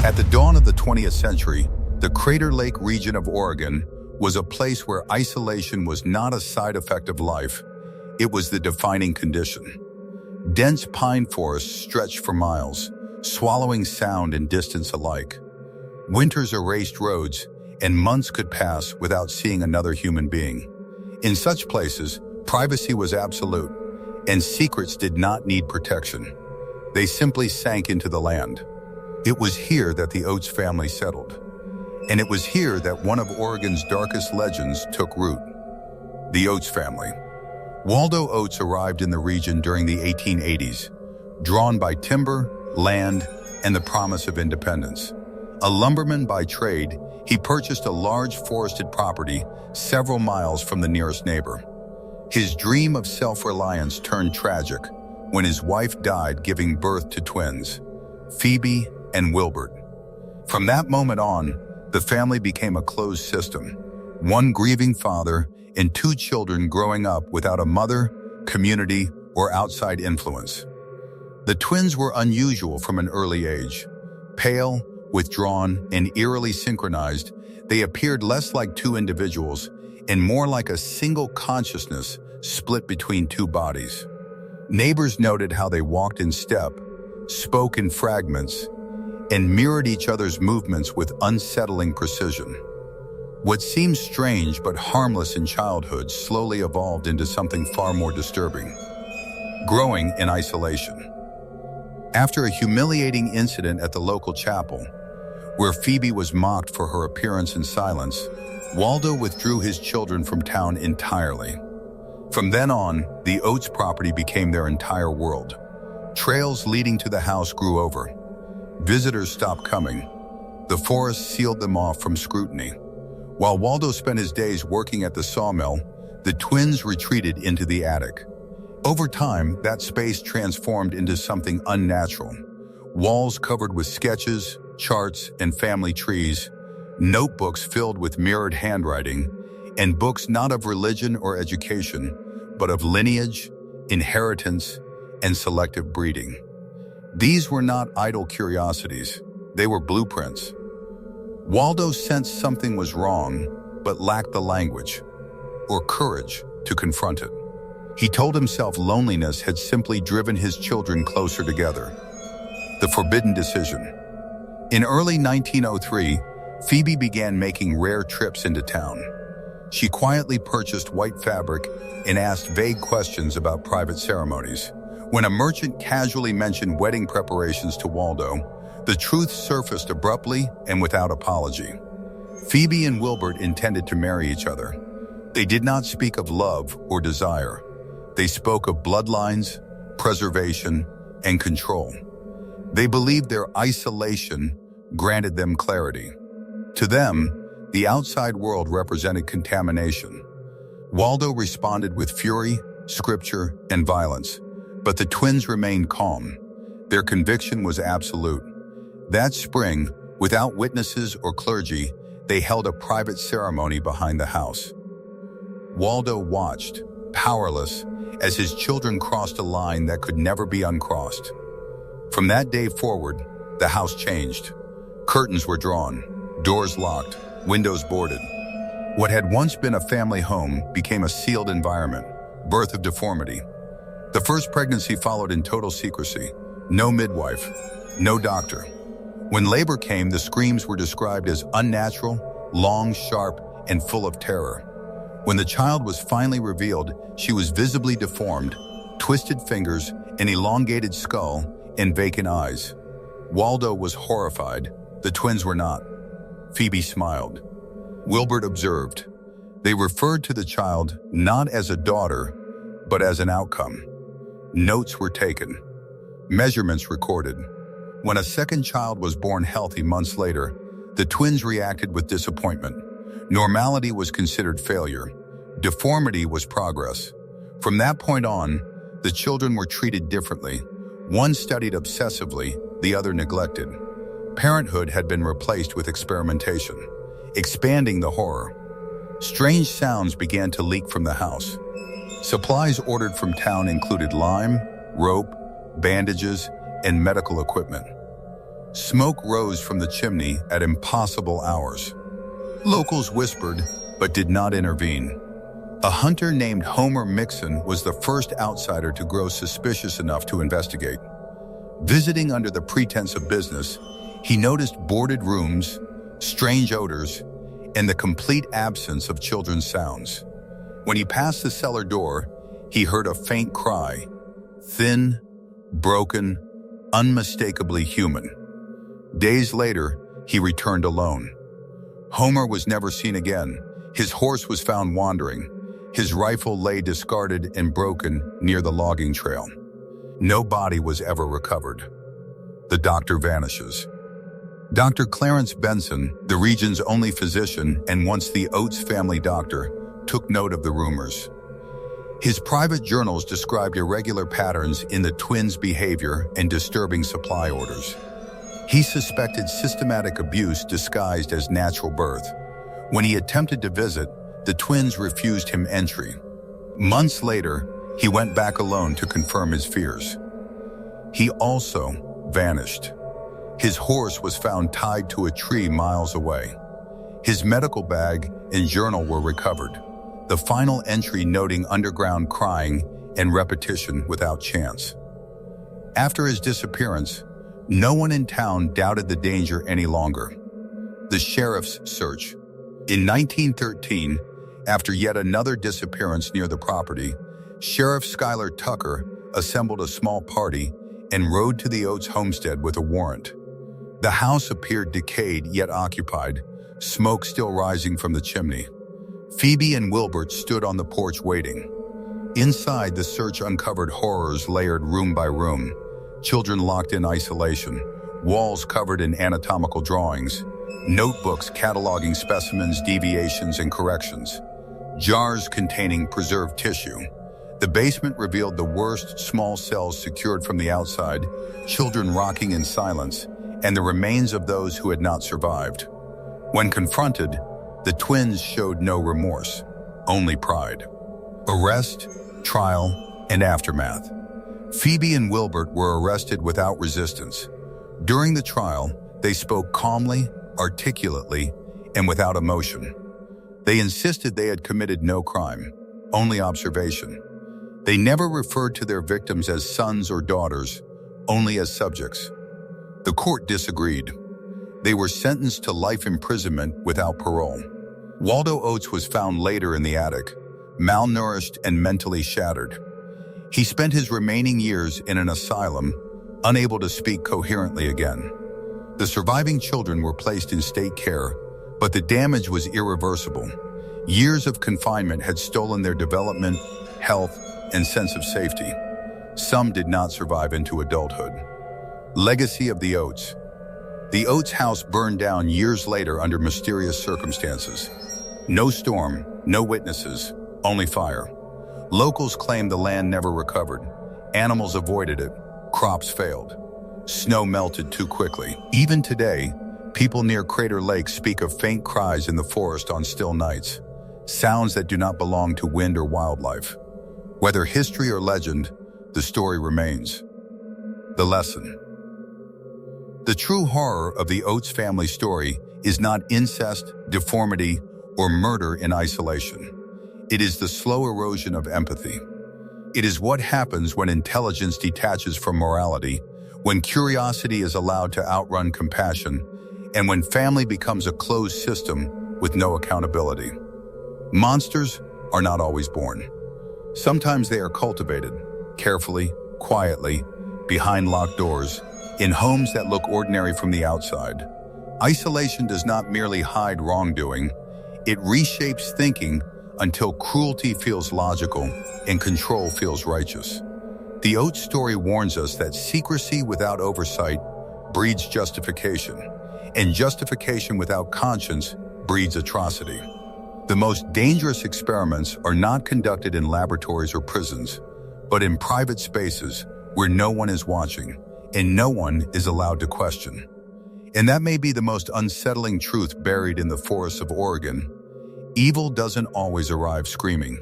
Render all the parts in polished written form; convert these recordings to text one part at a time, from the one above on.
At the dawn of the 20th century, the Crater Lake region of Oregon was a place where isolation was not a side effect of life, it was the defining condition. Dense pine forests stretched for miles, swallowing sound and distance alike. Winters erased roads, and months could pass without seeing another human being. In such places, privacy was absolute, and secrets did not need protection. They simply sank into the land. It was here that the Oats family settled. And it was here that one of Oregon's darkest legends took root. The Oats family. Waldo Oats arrived in the region during the 1880s, drawn by timber, land, and the promise of independence. A lumberman by trade, he purchased a large forested property several miles from the nearest neighbor. His dream of self-reliance turned tragic when his wife died giving birth to twins, Phoebe and Wilbert. From that moment on, the family became a closed system, one grieving father and two children growing up without a mother, community, or outside influence. The twins were unusual from an early age. Pale, withdrawn, and eerily synchronized, they appeared less like two individuals and more like a single consciousness split between two bodies. Neighbors noted how they walked in step, spoke in fragments, and mirrored each other's movements with unsettling precision. What seemed strange but harmless in childhood slowly evolved into something far more disturbing: growing in isolation. After a humiliating incident at the local chapel, where Phoebe was mocked for her appearance and silence, Waldo withdrew his children from town entirely. From then on, the Oats property became their entire world. Trails leading to the house grew over. Visitors stopped coming. The forest sealed them off from scrutiny. While Waldo spent his days working at the sawmill, the twins retreated into the attic. Over time, that space transformed into something unnatural. Walls covered with sketches, charts, and family trees, notebooks filled with mirrored handwriting, and books not of religion or education, but of lineage, inheritance, and selective breeding. These were not idle curiosities, they were blueprints. Waldo sensed something was wrong, but lacked the language or courage to confront it. He told himself loneliness had simply driven his children closer together. The forbidden decision. In early 1903, Phoebe began making rare trips into town. She quietly purchased white fabric and asked vague questions about private ceremonies. When a merchant casually mentioned wedding preparations to Waldo, the truth surfaced abruptly and without apology. Phoebe and Wilbert intended to marry each other. They did not speak of love or desire. They spoke of bloodlines, preservation, and control. They believed their isolation granted them clarity. To them, the outside world represented contamination. Waldo responded with fury, scripture, and violence, but the twins remained calm. Their conviction was absolute. That spring, without witnesses or clergy, they held a private ceremony behind the house. Waldo watched, powerless, as his children crossed a line that could never be uncrossed. From that day forward, the house changed. Curtains were drawn, doors locked, windows boarded. What had once been a family home became a sealed environment, birth of deformity. The first pregnancy followed in total secrecy. No midwife, no doctor. When labor came, the screams were described as unnatural, long, sharp, and full of terror. When the child was finally revealed, she was visibly deformed, twisted fingers, an elongated skull, and vacant eyes. Waldo was horrified. The twins were not. Phoebe smiled. Wilbert observed. They referred to the child not as a daughter, but as an outcome. Notes were taken. Measurements recorded. When a second child was born healthy months later, the twins reacted with disappointment. Normality was considered failure. Deformity was progress. From that point on, the children were treated differently. One studied obsessively, the other neglected. Parenthood had been replaced with experimentation, expanding the horror. Strange sounds began to leak from the house. Supplies ordered from town included lime, rope, bandages, and medical equipment. Smoke rose from the chimney at impossible hours. Locals whispered, but did not intervene. A hunter named Homer Mixon was the first outsider to grow suspicious enough to investigate. Visiting under the pretense of business, he noticed boarded rooms, strange odors, and the complete absence of children's sounds. When he passed the cellar door, he heard a faint cry, thin, broken, unmistakably human. Days later, he returned alone. Homer was never seen again. His horse was found wandering. His rifle lay discarded and broken near the logging trail. No body was ever recovered. The doctor vanishes. Dr. Clarence Benson, the region's only physician and once the Oats family doctor, took note of the rumors. His private journals described irregular patterns in the twins' behavior and disturbing supply orders. He suspected systematic abuse disguised as natural birth. When he attempted to visit, the twins refused him entry. Months later, he went back alone to confirm his fears. He also vanished. His horse was found tied to a tree miles away. His medical bag and journal were recovered, the final entry noting underground crying and repetition without chance. After his disappearance, no one in town doubted the danger any longer. The sheriff's search. In 1913, after yet another disappearance near the property, Sheriff Schuyler Tucker assembled a small party and rode to the Oats homestead with a warrant. The house appeared decayed yet occupied, smoke still rising from the chimney. Phoebe and Wilbert stood on the porch waiting. Inside, the search uncovered horrors layered room by room, children locked in isolation, walls covered in anatomical drawings, notebooks cataloging specimens, deviations, and corrections, jars containing preserved tissue. The basement revealed the worst, small cells secured from the outside, children rocking in silence, and the remains of those who had not survived. When confronted, the twins showed no remorse, only pride. Arrest, trial, and aftermath. Phoebe and Wilbert were arrested without resistance. During the trial, they spoke calmly, articulately, and without emotion. They insisted they had committed no crime, only observation. They never referred to their victims as sons or daughters, only as subjects. The court disagreed. They were sentenced to life imprisonment without parole. Waldo Oats was found later in the attic, malnourished and mentally shattered. He spent his remaining years in an asylum, unable to speak coherently again. The surviving children were placed in state care, but the damage was irreversible. Years of confinement had stolen their development, health, and sense of safety. Some did not survive into adulthood. Legacy of the Oats. The Oats house burned down years later under mysterious circumstances. No storm, no witnesses, only fire. Locals claimed the land never recovered. Animals avoided it. Crops failed. Snow melted too quickly. Even today, people near Crater Lake speak of faint cries in the forest on still nights, sounds that do not belong to wind or wildlife. Whether history or legend, the story remains. The lesson. The true horror of the Oats family story is not incest, deformity, or murder in isolation. It is the slow erosion of empathy. It is what happens when intelligence detaches from morality, when curiosity is allowed to outrun compassion, and when family becomes a closed system with no accountability. Monsters are not always born. Sometimes they are cultivated, carefully, quietly, behind locked doors, in homes that look ordinary from the outside. Isolation does not merely hide wrongdoing, it reshapes thinking until cruelty feels logical and control feels righteous. The Oats story warns us that secrecy without oversight breeds justification, and justification without conscience breeds atrocity. The most dangerous experiments are not conducted in laboratories or prisons, but in private spaces where no one is watching and no one is allowed to question. And that may be the most unsettling truth buried in the forests of Oregon. Evil doesn't always arrive screaming.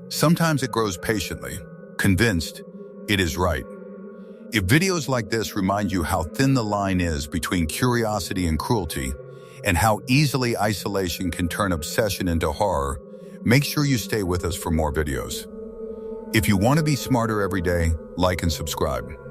Sometimes it grows patiently, convinced it is right. If videos like this remind you how thin the line is between curiosity and cruelty, and how easily isolation can turn obsession into horror, make sure you stay with us for more videos. If you want to be smarter every day, like and subscribe.